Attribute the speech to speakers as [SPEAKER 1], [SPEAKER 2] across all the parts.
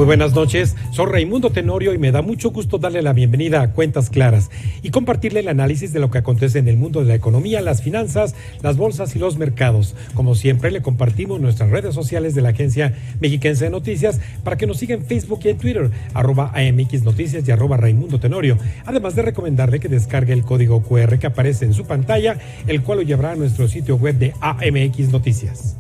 [SPEAKER 1] Muy buenas noches, soy Raimundo Tenorio y me da mucho gusto darle la bienvenida a Cuentas Claras y compartirle el análisis de lo que acontece en el mundo de la economía, las finanzas, las bolsas y los mercados. Como siempre, le compartimos nuestras redes sociales de la Agencia Mexiquense de Noticias para que nos siga en Facebook y en Twitter, @AMX Noticias y @Raimundo Tenorio. Además de recomendarle que descargue el código QR que aparece en su pantalla, el cual lo llevará a nuestro sitio web de AMX Noticias.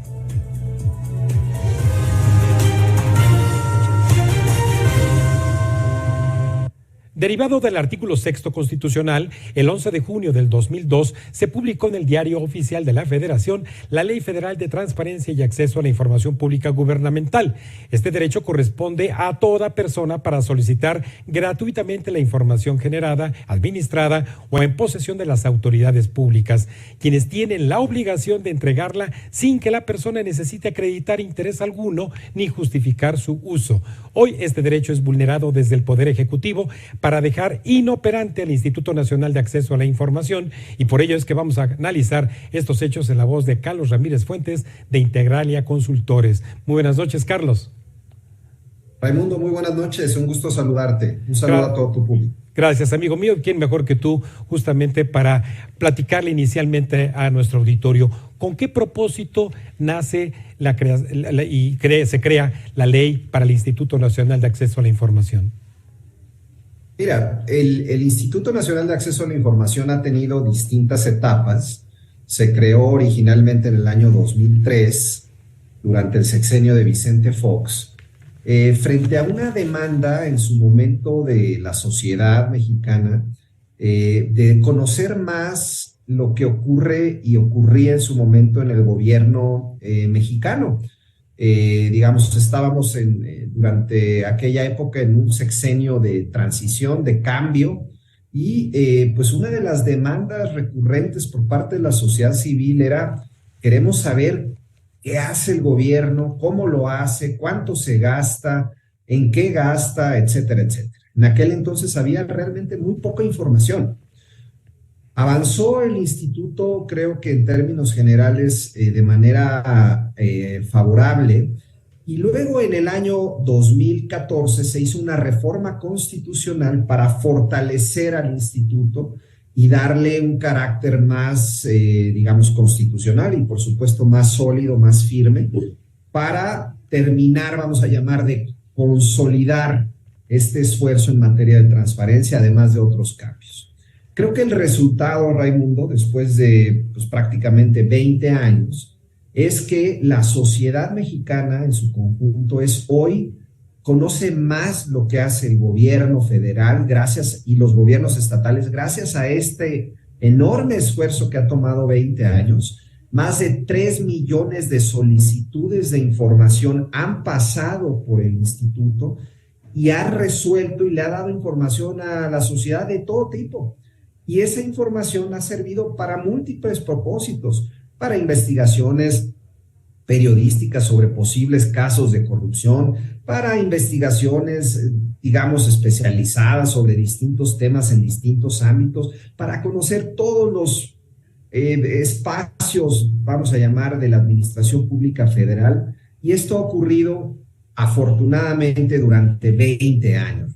[SPEAKER 1] Derivado del artículo 6º constitucional, el 11 de junio del 2002 se publicó en el Diario Oficial de la Federación la Ley Federal de Transparencia y Acceso a la Información Pública Gubernamental. Este derecho corresponde a toda persona para solicitar gratuitamente la información generada, administrada o en posesión de las autoridades públicas, quienes tienen la obligación de entregarla sin que la persona necesite acreditar interés alguno ni justificar su uso. Hoy este derecho es vulnerado desde el Poder Ejecutivo para dejar inoperante al Instituto Nacional de Acceso a la Información, y por ello es que vamos a analizar estos hechos en la voz de Carlos Ramírez Fuentes de Integralia Consultores. Muy buenas noches, Carlos.
[SPEAKER 2] Raimundo, muy buenas noches, un gusto saludarte. Un saludo a todo tu público.
[SPEAKER 1] Gracias, amigo mío. ¿Quién mejor que tú justamente para platicarle inicialmente a nuestro auditorio con qué propósito nace se crea la ley para el Instituto Nacional de Acceso a la Información?
[SPEAKER 2] Mira, el Instituto Nacional de Acceso a la Información ha tenido distintas etapas. Se creó originalmente en el año 2003, durante el sexenio de Vicente Fox, frente a una demanda en su momento de la sociedad mexicana de conocer más lo que ocurre y ocurría en su momento en el gobierno mexicano. Estábamos durante aquella época en un sexenio de transición, de cambio, y pues una de las demandas recurrentes por parte de la sociedad civil era: queremos saber qué hace el gobierno, cómo lo hace, cuánto se gasta, en qué gasta, etcétera, etcétera. En aquel entonces había realmente muy poca información. Avanzó el instituto, creo que en términos generales, de manera favorable, y luego en el año 2014 se hizo una reforma constitucional para fortalecer al instituto y darle un carácter más, constitucional y por supuesto más sólido, más firme, para terminar, vamos a llamar, de consolidar este esfuerzo en materia de transparencia, además de otros cambios. Creo que el resultado, Raimundo, después de prácticamente 20 años, es que la sociedad mexicana en su conjunto conoce más lo que hace el gobierno federal y los gobiernos estatales gracias a este enorme esfuerzo que ha tomado 20 años. Más de 3 millones de solicitudes de información han pasado por el instituto y ha resuelto y le ha dado información a la sociedad de todo tipo. Y esa información ha servido para múltiples propósitos, para investigaciones periodísticas sobre posibles casos de corrupción, para investigaciones, especializadas sobre distintos temas en distintos ámbitos, para conocer todos los espacios, vamos a llamar, de la administración pública federal. Y esto ha ocurrido afortunadamente durante 20 años.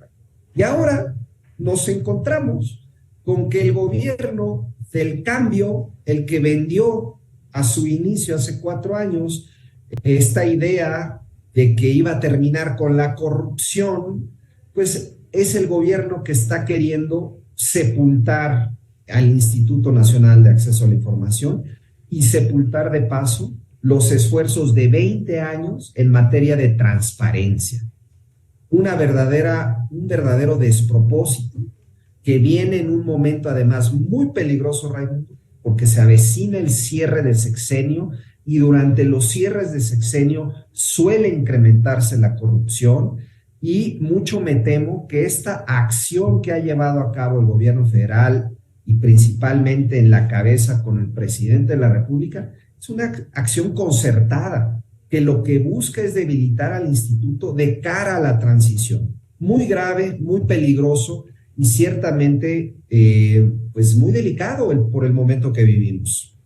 [SPEAKER 2] Y ahora nos encontramos con que el gobierno del cambio, el que vendió a su inicio hace 4 años esta idea de que iba a terminar con la corrupción, pues es el gobierno que está queriendo sepultar al Instituto Nacional de Acceso a la Información y sepultar de paso los esfuerzos de 20 años en materia de transparencia. Un verdadero despropósito que viene en un momento además muy peligroso, Raimundo, porque se avecina el cierre del sexenio y durante los cierres de sexenio suele incrementarse la corrupción, y mucho me temo que esta acción que ha llevado a cabo el gobierno federal y principalmente en la cabeza con el presidente de la República es una acción concertada que lo que busca es debilitar al instituto de cara a la transición. Muy grave, muy peligroso y ciertamente muy delicado por el momento que vivimos.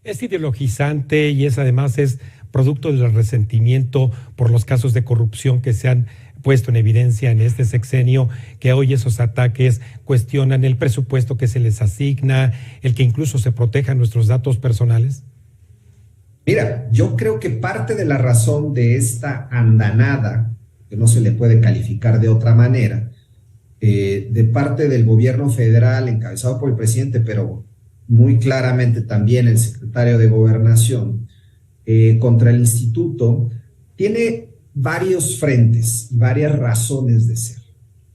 [SPEAKER 1] Es ideologizante y además es producto del resentimiento por los casos de corrupción que se han puesto en evidencia en este sexenio, que hoy esos ataques cuestionan el presupuesto que se les asigna, el que incluso se protejan nuestros datos personales?
[SPEAKER 2] Mira, yo creo que parte de la razón de esta andanada, que no se le puede calificar de otra manera, de parte del gobierno federal encabezado por el presidente, pero muy claramente también el secretario de Gobernación, contra el instituto, tiene varios frentes y varias razones de ser.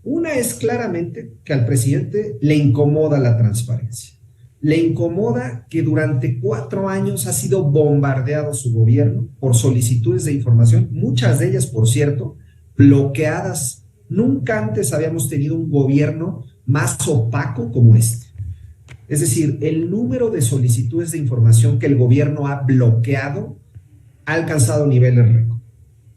[SPEAKER 2] Una es claramente que al presidente le incomoda la transparencia. Le incomoda que durante 4 años ha sido bombardeado su gobierno por solicitudes de información, muchas de ellas, por cierto, bloqueadas. Nunca antes habíamos tenido un gobierno más opaco como este. Es decir, el número de solicitudes de información que el gobierno ha bloqueado ha alcanzado niveles récord.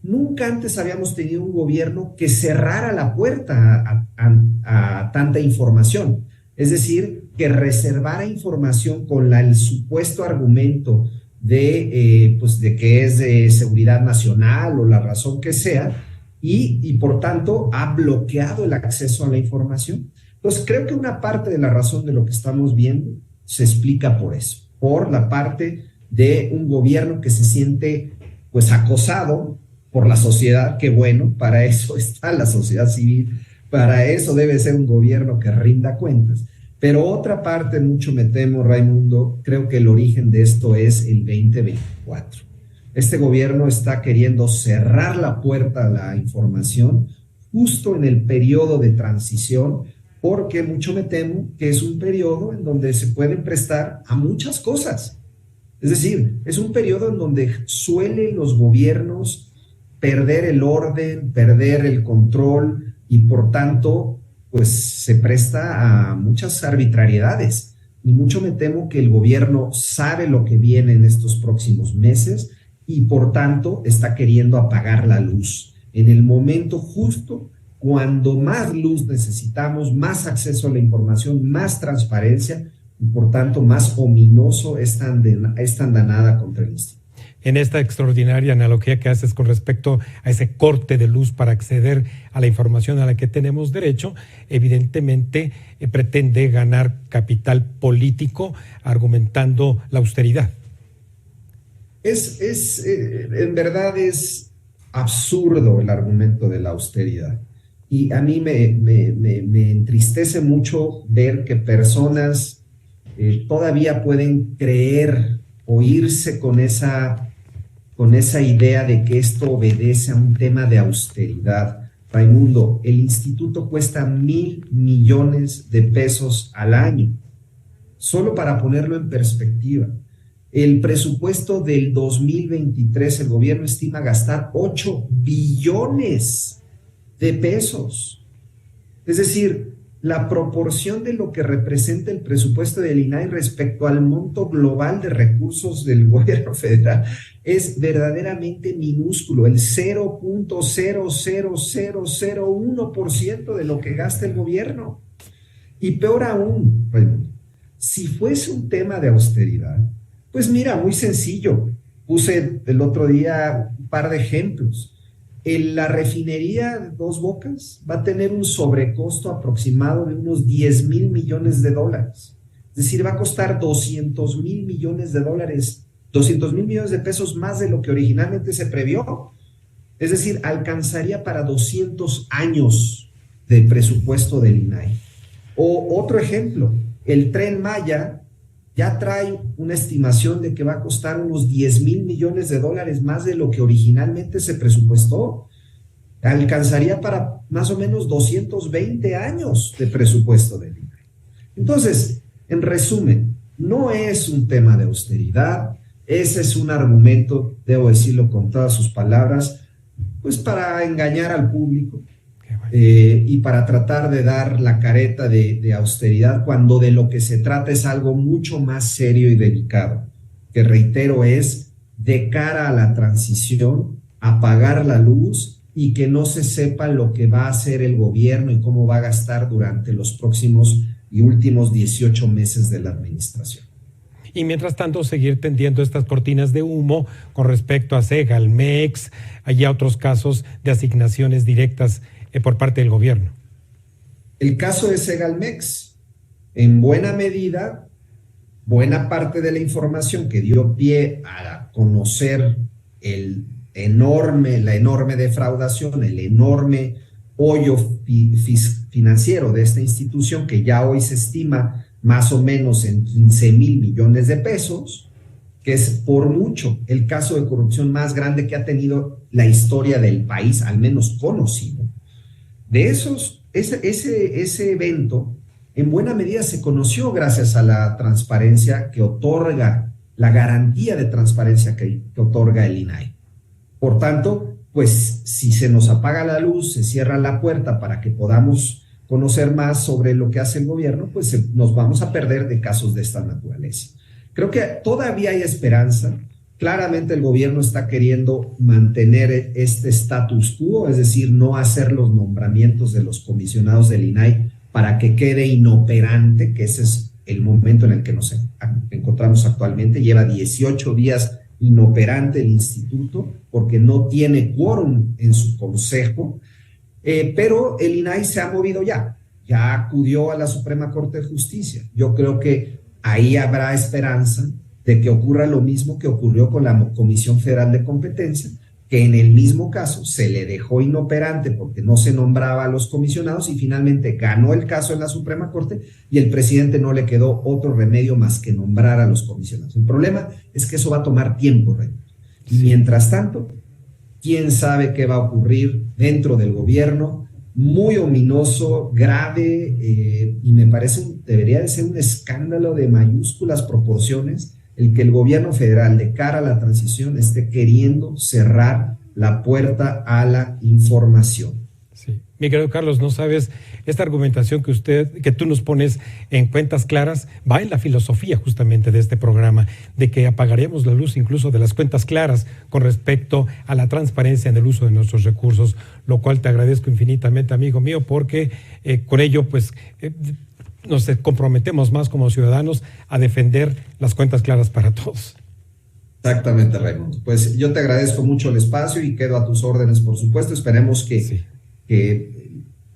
[SPEAKER 2] Nunca antes habíamos tenido un gobierno que cerrara la puerta a tanta información. Es decir, que reservara información con el supuesto argumento de que es de seguridad nacional o la razón que sea, y por tanto ha bloqueado el acceso a la información. Entonces, creo que una parte de la razón de lo que estamos viendo se explica por eso, por la parte de un gobierno que se siente pues acosado por la sociedad, que bueno, para eso está la sociedad civil, para eso debe ser un gobierno que rinda cuentas. Pero otra parte, mucho me temo, Raimundo, creo que el origen de esto es el 2024. Este gobierno está queriendo cerrar la puerta a la información justo en el periodo de transición, porque mucho me temo que es un periodo en donde se pueden prestar a muchas cosas. Es decir, es un periodo en donde suelen los gobiernos perder el orden, perder el control y por tanto, pues se presta a muchas arbitrariedades. Y mucho me temo que el gobierno sabe lo que viene en estos próximos meses y por tanto está queriendo apagar la luz en el momento justo, cuando más luz necesitamos, más acceso a la información, más transparencia y por tanto más ominoso esta andanada contra el instituto.
[SPEAKER 1] En esta extraordinaria analogía que haces con respecto a ese corte de luz para acceder a la información a la que tenemos derecho, evidentemente pretende ganar capital político argumentando la austeridad.
[SPEAKER 2] En verdad es absurdo el argumento de la austeridad. Y a mí me entristece mucho ver que personas todavía pueden creer o irse con esa idea de que esto obedece a un tema de austeridad. Raimundo, el instituto cuesta 1,000 millones de pesos al año. Solo para ponerlo en perspectiva, el presupuesto del 2023, el gobierno estima gastar 8 billones de pesos. Es decir, la proporción de lo que representa el presupuesto del INAI respecto al monto global de recursos del gobierno federal es verdaderamente minúsculo, el 0.00001% de lo que gasta el gobierno. Y peor aún, si fuese un tema de austeridad, pues mira, muy sencillo, puse el otro día un par de ejemplos. La refinería de Dos Bocas va a tener un sobrecosto aproximado de unos 10,000 millones de dólares. Es decir, va a costar 200,000 millones de dólares, 200,000 millones de pesos más de lo que originalmente se previó. Es decir, alcanzaría para 200 años de presupuesto del INAI. O otro ejemplo, el Tren Maya ya trae una estimación de que va a costar unos 10,000 millones de dólares más de lo que originalmente se presupuestó. Alcanzaría para más o menos 220 años de presupuesto del INAI. Entonces, en resumen, no es un tema de austeridad, ese es un argumento, debo decirlo con todas sus palabras, pues para engañar al público. Y para tratar de dar la careta de austeridad cuando de lo que se trata es algo mucho más serio y delicado, que reitero es de cara a la transición, apagar la luz y que no se sepa lo que va a hacer el gobierno y cómo va a gastar durante los próximos y últimos 18 meses de la administración.
[SPEAKER 1] y mientras tanto seguir tendiendo estas cortinas de humo con respecto a Segalmex, hay otros casos de asignaciones directas por parte del gobierno.
[SPEAKER 2] El caso de Segalmex, en buena medida, buena parte de la información que dio pie a conocer la enorme defraudación, el enorme hoyo financiero de esta institución, que ya hoy se estima más o menos en 15,000 millones de pesos, que es por mucho el caso de corrupción más grande que ha tenido la historia del país, al menos conocido. De ese evento, en buena medida se conoció gracias a la transparencia que otorga, la garantía de transparencia que otorga el INAI. Por tanto, pues si se nos apaga la luz, se cierra la puerta para que podamos conocer más sobre lo que hace el gobierno, pues nos vamos a perder de casos de esta naturaleza. Creo que todavía hay esperanza. Claramente el gobierno está queriendo mantener este status quo, es decir, no hacer los nombramientos de los comisionados del INAI para que quede inoperante, que ese es el momento en el que nos encontramos actualmente. Lleva 18 días inoperante el instituto porque no tiene quórum en su consejo, pero el INAI se ha movido ya acudió a la Suprema Corte de Justicia. Yo creo que ahí habrá esperanza de que ocurra lo mismo que ocurrió con la Comisión Federal de Competencia, que en el mismo caso se le dejó inoperante porque no se nombraba a los comisionados y finalmente ganó el caso en la Suprema Corte y el presidente no le quedó otro remedio más que nombrar a los comisionados. El problema es que eso va a tomar tiempo, Rey. Y mientras tanto, quién sabe qué va a ocurrir dentro del gobierno, muy ominoso, grave, y me parece debería de ser un escándalo de mayúsculas proporciones el que el gobierno federal, de cara a la transición, esté queriendo cerrar la puerta a la información.
[SPEAKER 1] Sí. Mi querido Carlos, no sabes, esta argumentación que tú nos pones en Cuentas Claras va en la filosofía justamente de este programa, de que apagaríamos la luz incluso de las cuentas claras con respecto a la transparencia en el uso de nuestros recursos, lo cual te agradezco infinitamente, amigo mío, porque con ello pues nos comprometemos más como ciudadanos a defender las cuentas claras para todos.
[SPEAKER 2] Exactamente, Raimundo. Pues yo te agradezco mucho el espacio y quedo a tus órdenes, por supuesto. Esperemos que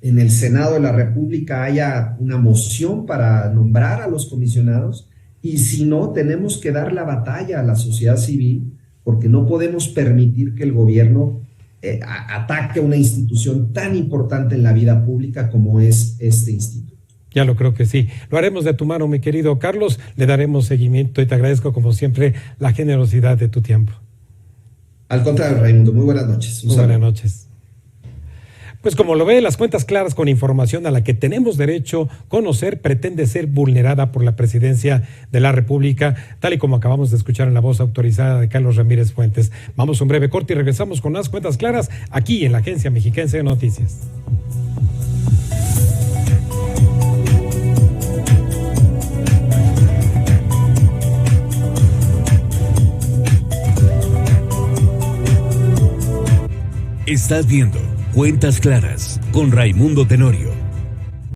[SPEAKER 2] en el Senado de la República haya una moción para nombrar a los comisionados, y si no, tenemos que dar la batalla a la sociedad civil, porque no podemos permitir que el gobierno ataque a una institución tan importante en la vida pública como es este instituto.
[SPEAKER 1] Ya lo creo que sí. Lo haremos de tu mano, mi querido Carlos. Le daremos seguimiento y te agradezco, como siempre, la generosidad de tu tiempo.
[SPEAKER 2] Al contrario, Raimundo, muy buenas noches.
[SPEAKER 1] Muy buenas noches. Pues como lo ve, las cuentas claras con información a la que tenemos derecho a conocer pretende ser vulnerada por la Presidencia de la República, tal y como acabamos de escuchar en la voz autorizada de Carlos Ramírez Fuentes. Vamos a un breve corte y regresamos con las cuentas claras aquí en la Agencia Mexiquense de Noticias.
[SPEAKER 3] Estás viendo Cuentas Claras con Raimundo Tenorio.